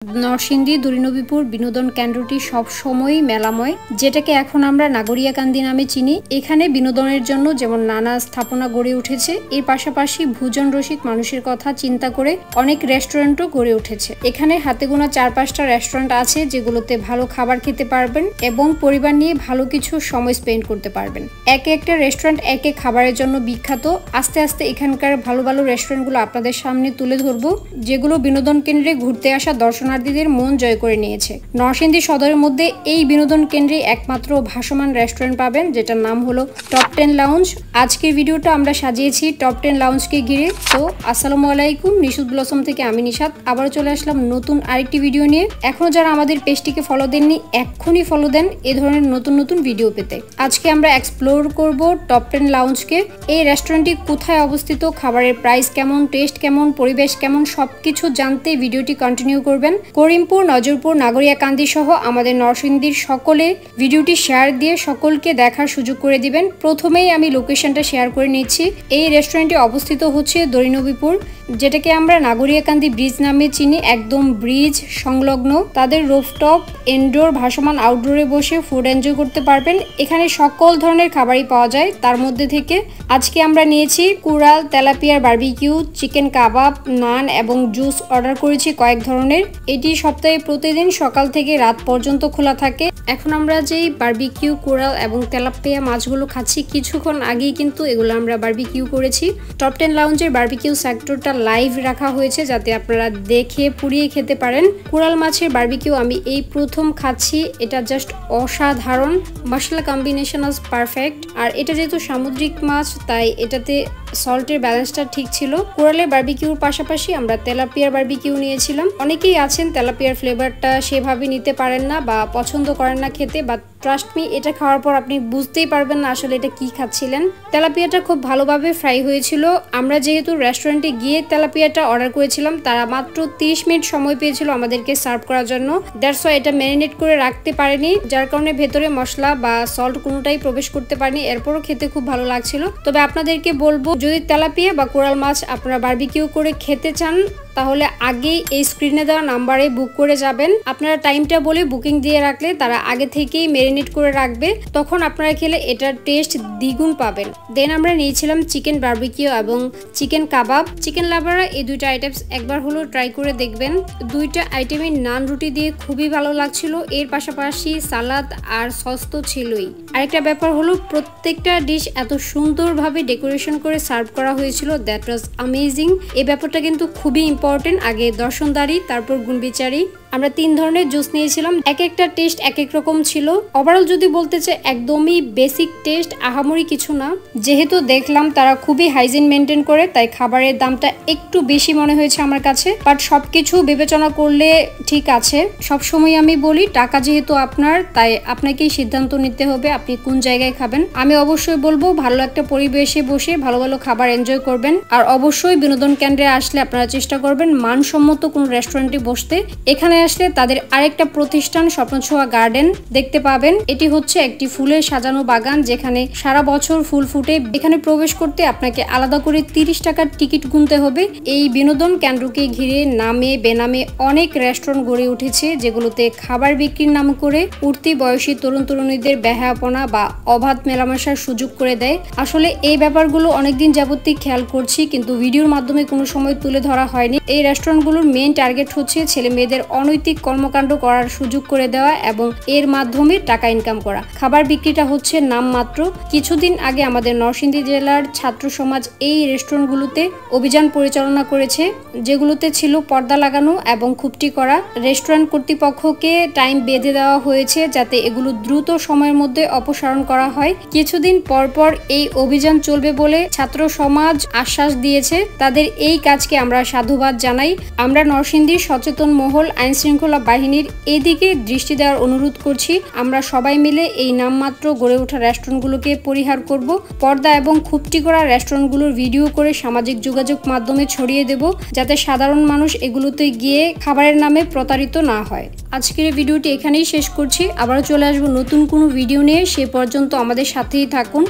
নরসিংদী দূরনবীপুর বিনোদন কেন্দ্রটি সবসময়ই মেলাময়, যেটাকে এখন আমরা নাগরিয়াকান্দি নামে চিনি। এখানে বিনোদনের জন্য যেমন নানা স্থাপনা গড়ে উঠেছে, এর পাশাপাশি ভোজন রসিক মানুষের কথা চিন্তা করে অনেক রেস্টুরেন্টও গড়ে উঠেছে। এখানে হাতে গোনা 4-5টা রেস্টুরেন্ট আছে যেগুলোতে ভালো খাবার খেতে পারবেন এবং পরিবার নিয়ে ভালো কিছু সময় স্পেন্ড করতে পারবেন। একে একটা রেস্টুরেন্ট এক এক খাবারের জন্য বিখ্যাত। আস্তে আস্তে এখানকার ভালো ভালো রেস্টুরেন্টগুলো আপনাদের সামনে তুলে ধরবো, যেগুলো বিনোদন কেন্দ্রে ঘুরতে আসা দর্শনার্থীদের মন জয় করে নিয়েছে। নরসিংদী সদরের মধ্যে এই বিনোদন কেন্দ্রে একমাত্র ভাসমান রেস্টুরেন্ট পাবেন, যেটার নাম হলো টপ 10 লাউঞ্জ। আজকের ভিডিওটা আমরা সাজিয়েছি টপ 10 লাউঞ্জকে ঘিরে। তো আসসালামু আলাইকুম, নিশুত ব্লসম থেকে আমি নিশাত আবারও চলে আসলাম নতুন আরেকটি ভিডিও নিয়ে। এখনো যারা আমাদের পেজটিকে ফলো দেননি, এক্ষুনি ফলো দেন এ ধরনের নতুন নতুন ভিডিও পেতে। আজকে আমরা এক্সপ্লোর করব টপ 10 লাউঞ্জকে। এই রেস্টুরেন্টটি কোথায় অবস্থিত, খাবারের প্রাইস কেমন, টেস্ট কেমন, পরিবেশ কেমন, সবকিছু জানতে ভিডিওটি কন্টিনিউ করবেন। করিমপুর, নজরপুর, নাগরিয়াকান্দি সহ আমাদের নরসিংদীর সকলে ভিডিওটি শেয়ার দিয়ে সকলকে দেখার সুযোগ করে দিবেন। প্রথমেই আমি লোকেশনটা শেয়ার করে নিচ্ছি। এই রেস্টুরেন্টটি অবস্থিত হচ্ছে দরিনবীপুর, যেটাকে আমরা নাগরিয়াকান্দি ব্রিজ নামে চিনি। একদম ব্রিজ সংলগ্ন। তাদের রুফটপ, ইনডোর, ভাসমান আউটডোরে বসে ফুড এনজয় করতে পারবেন। এখানে সকল ধরনের খাবারই পাওয়া যায়। তার মধ্যে থেকে আজকে আমরা নিয়েছি কুড়াল, তেলাপিয়ার বারবিকিউ, চিকেন কাবাব, নান এবং জুস অর্ডার করেছি কয়েক ধরনের। এটি সপ্তাহে প্রতিদিন সকাল থেকে রাত পর্যন্ত খোলা থাকে। এখন আমরা যেই বারবিকিউ, কুড়াল এবং তেলাপিয়া মাছগুলো খাচ্ছি, কিছুক্ষণ আগেই কিন্তু এগুলো আমরা বারবিকিউ করেছি। টপ 10 লাউঞ্জের বারবিকিউ সেক্টরটা লাইভ রাখা হয়েছে যাতে আপনারা দেখে পুড়িয়ে খেতে পারেন। কুড়াল মাছের বারবিকিউ আমি এই প্রথম খাচ্ছি। এটা জাস্ট অসাধারণ। মশলা কম্বিনেশন ইজ পারফেক্ট। আর এটা যেহেতু সামুদ্রিক মাছ, তাই এটাতে সল্টের ব্যালেন্সটা ঠিক ছিল। কুড়ালের বারবিকিউর পাশাপাশি আমরা তেলাপিয়ার বারবিকিউ নিয়েছিলাম। অনেকেই আছেন তেলাপিয়ার ফ্লেভারটা সেভাবে নিতে পারেন না বা পছন্দ করেন না খেতে, বা ট্রাস্ট মি, এটা খাওয়ার পর আপনি বুঝতেই পারবেন না আসলে এটা কি খাচ্ছিলেন। তেলাপিয়াটা খুব ভালোভাবে ফ্রাই হয়েছিল। আমরা যেহেতু রেস্টুরেন্টে গিয়ে তেলাপিয়াটা অর্ডার করেছিলাম, তারা মাত্র 30 মিনিট সময় পেয়েছিল আমাদেরকে সার্ভ করার জন্য। দ্যাটস ওয়াই এটা ম্যারিনেট করে রাখতে পারেনি, যার কারণে ভেতরে মশলা বা সল্ট কোনোটাই প্রবেশ করতে পারেনি। এরপরও খেতে খুব ভালো লাগছিল। তবে আপনাদেরকে বলবো, যদি তেলাপিয়া বা কোরাল মাছ আপনারা বারবিকিউ করে খেতে চান, তাহলে আগেই এই স্ক্রিনে দেওয়া নাম্বারে বুক করে যাবেন। আপনারা টাইমটা বলে বুকিং দিয়ে রাখলে তারা আগে থেকেই ম্যারিনেট করে রাখবে, তখন আপনারা খেলে এটার টেস্ট দ্বিগুণ পাবেন। দেন আমরা নিয়েছিলাম চিকেন বারবিকিউ এবং চিকেন কাবাব। চিকেন লাভাররা এই দুইটা আইটেমস একবার হলো ট্রাই করে দেখবেন। দুইটা আইটেমই নান রুটি দিয়ে খুবই ভালো লাগছিল। এর পাশাপাশি সালাদ আর সস তো ছিলই। আরেকটা ব্যাপার হলো, প্রত্যেকটা ডিশ এত সুন্দরভাবে ডেকোরেশন করে সার্ভ করা হয়েছিল। That was amazing. এই ব্যাপারটা কিন্তু খুবই ইম্পর্টেন্ট। আগে দর্শনদারি, তারপর গুণবিচারী। আমরা 3 ধরনের জুস নিয়েছিলাম। এক একটা টেস্ট এক এক রকম ছিল। ওভারঅল যদি বলতে চাই, একদমই বেসিক টেস্ট, আহামরি কিছু না। যেহেতু দেখলাম তারা খুবই হাইজিন মেনটেন করে, তাই খাবারের দামটা একটু বেশি মনে হয়েছে আমার কাছে। বাট সবকিছু বিবেচনা করলে ঠিক আছে। সবসময় আমি বলি, টাকা যেহেতু আপনার, তাই আপনাকেই সিদ্ধান্ত নিতে হবে আপনি কোন জায়গায় খাবেন। আমি অবশ্যই বলবো, ভালো একটা পরিবেশে বসে ভালো ভালো খাবার এনজয় করবেন। আর অবশ্যই বিনোদন কেন্দ্রে আসলে আপনারা চেষ্টা করবেন মানসম্মত কোন রেস্টুরেন্টে বসতে। এখানে আসলে তাদের আরেকটা প্রতিষ্ঠান স্বপ্নছোঁয়া গার্ডেন দেখতে পাবেন। এটি হচ্ছে একটি ফুলের সাজানো বাগান, যেখানে সারা বছর ফুল ফুটে। এখানে প্রবেশ করতে আপনাকে আলাদা করে 30 টাকার টিকিট গুনতে হবে। এই বিনোদন কেন্দ্রকে ঘিরে নামে বেনামে অনেক রেস্টুরেন্ট গড়ে উঠেছে, যেগুলোতে খাবার বিক্রির নাম করে উঠতি বয়সী তরুণ তরুণীদের বেহায়াপনা বা অবাধ মেলামেশার সুযোগ করে দেয়। আসলে এই ব্যাপারগুলো অনেকদিন যাবতীয় খেয়াল করছি, কিন্তু ভিডিওর মাধ্যমে কোনো সময় তুলে ধরা হয়নি। এই রেস্টুরেন্টগুলোর মেইন টার্গেট হচ্ছে ছেলে মেয়েদের অনৈতিক কর্মকাণ্ড করার সুযোগ করে দেওয়া এবং এর মাধ্যমে টাকা ইনকাম করা। খাবার বিক্রিটা হচ্ছে নামমাত্র। কিছুদিন আগে আমাদের নরসিংদী জেলার ছাত্র সমাজ এই রেস্টুরেন্টগুলোতে অভিযান পরিচালনা করেছে, যেগুলোতে ছিল পর্দা লাগানো এবং খুপটি করা। রেস্টুরেন্ট কর্তৃপক্ষকে টাইম বেঁধে দেওয়া হয়েছে যাতে এগুলো দ্রুত সময়ের মধ্যে অপসারণ করা হয়। কিছুদিন পর পর এই অভিযান চলবে বলে ছাত্র সমাজ আশ্বাস দিয়েছে। তাদের এই কাজকে আমরা সাধুবাদ জানাই। আমরা নরসিংদীর সচেতন মহল, আইন শৃঙ্খলা বাহিনীর এদিকে দৃষ্টি দেওয়ার অনুরোধ করছি। আমরা সবাই মিলে এই নামমাত্র গড়ে ওঠা রেস্টুরেন্টগুলোকে পরিহার করব। পর্দা এবং খুপটি করা রেস্টুরেন্টগুলোর ভিডিও করে সামাজিক যোগাযোগ মাধ্যমে ছড়িয়ে দেব, যাতে সাধারণ মানুষ এগুলোতে গিয়ে খাবারের নামে প্রতারিত না হয়। আজকের এই ভিডিওটি এখানেই শেষ করছি। আবারও চলে আসবো নতুন কোনো ভিডিও নিয়ে। সে পর্যন্ত আমাদের সাথেই থাকুন।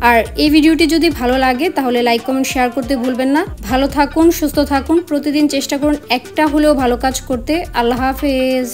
আর এই ভিডিওটি যদি ভালো লাগে তাহলে লাইক কমেন্ট শেয়ার করতে ভুলবেন না। ভালো থাকুন, সুস্থ থাকুন, প্রতিদিন চেষ্টা করুন একটা হলেও ভালো কাজ করতে। আল্লাহ হাফেজ।